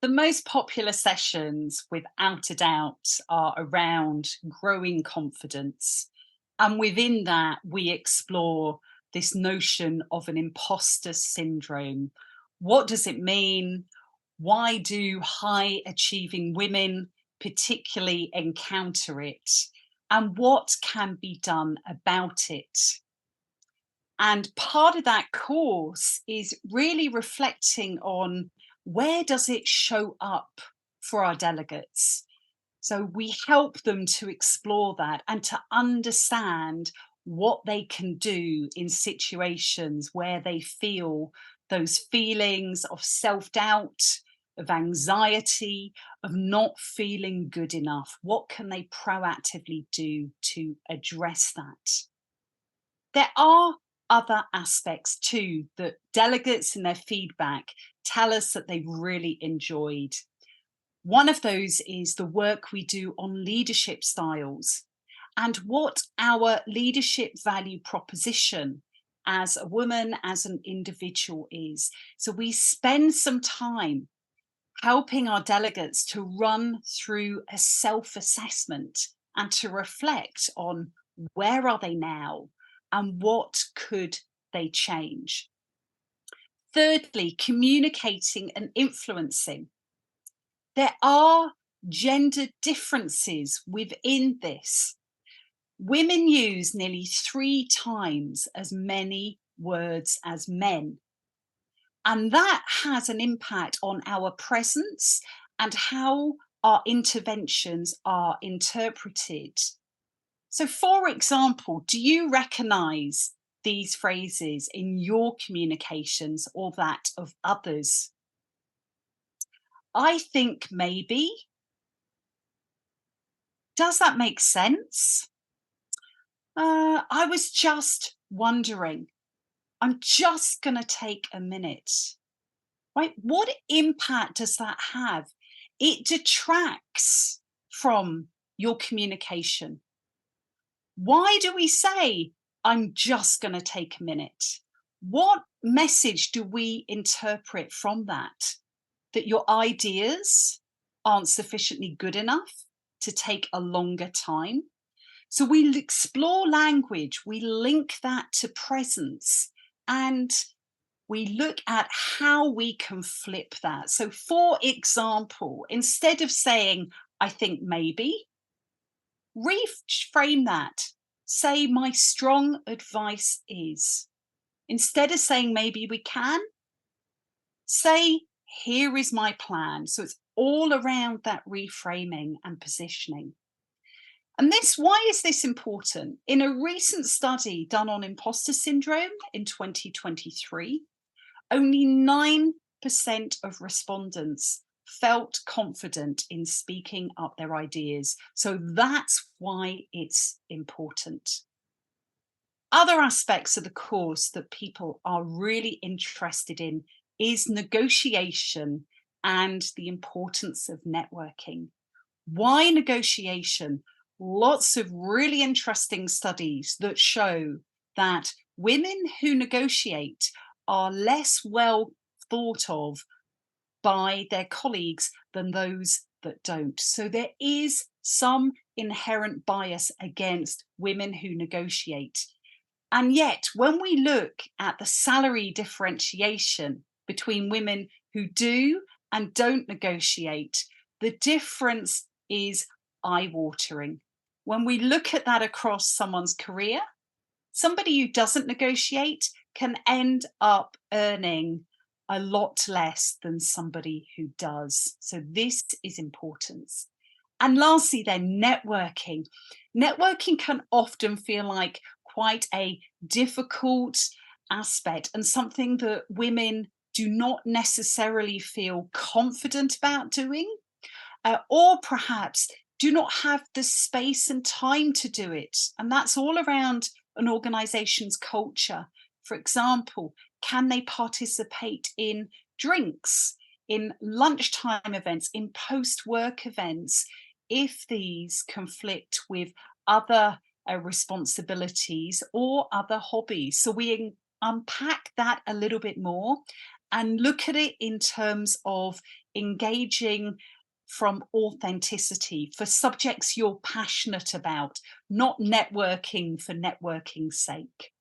The most popular sessions, without a doubt, are around growing confidence. And within that, we explore this notion of an imposter syndrome. What does it mean? Why do high achieving women particularly encounter it? And what can be done about it? And part of that course is really reflecting on where does it show up for our delegates. So we help them to explore that and to understand what they can do in situations where they feel those feelings of self-doubt, of anxiety, of not feeling good enough. What can they proactively do to address that? There are other aspects too that delegates in their feedback tell us that they've really enjoyed. One of those is the work we do on leadership styles and what our leadership value proposition as a woman, as an individual is. So we spend some time helping our delegates to run through a self-assessment and to reflect on where are they now and what could they change. Thirdly, communicating and influencing. There are gender differences within this. Women use nearly 3 times as many words as men. And that has an impact on our presence and how our interventions are interpreted. So, for example, do you recognize these phrases in your communications or that of others? I think maybe. Does that make sense? I was just wondering. I'm just going to take a minute. Right? What impact does that have? It detracts from your communication. Why do we say, I'm just going to take a minute? What message do we interpret from that? That your ideas aren't sufficiently good enough to take a longer time? So we explore language, we link that to presence, and we look at how we can flip that. So, for example, instead of saying, I think maybe, reframe that. Say, my strong advice is. Instead of saying, maybe we can, say, here is my plan. So it's all around that reframing and positioning. And why is this important? In a recent study done on imposter syndrome in 2023, only 9% of respondents felt confident in speaking up their ideas. So that's why it's important. Other aspects of the course that people are really interested in is negotiation and the importance of networking. Why negotiation? Lots of really interesting studies that show that women who negotiate are less well thought of by their colleagues than those that don't. So there is some inherent bias against women who negotiate. And yet, when we look at the salary differentiation between women who do and don't negotiate, the difference is eye-watering. When we look at that across someone's career, somebody who doesn't negotiate can end up earning a lot less than somebody who does. So this is important. And lastly, then, networking. Networking can often feel like quite a difficult aspect and something that women do not necessarily feel confident about doing, or perhaps do not have the space and time to do it. And that's all around an organization's culture. For example, can they participate in drinks, in lunchtime events, in post-work events, if these conflict with other responsibilities or other hobbies? So we unpack that a little bit more and look at it in terms of engaging from authenticity for subjects you're passionate about, not networking for networking's sake.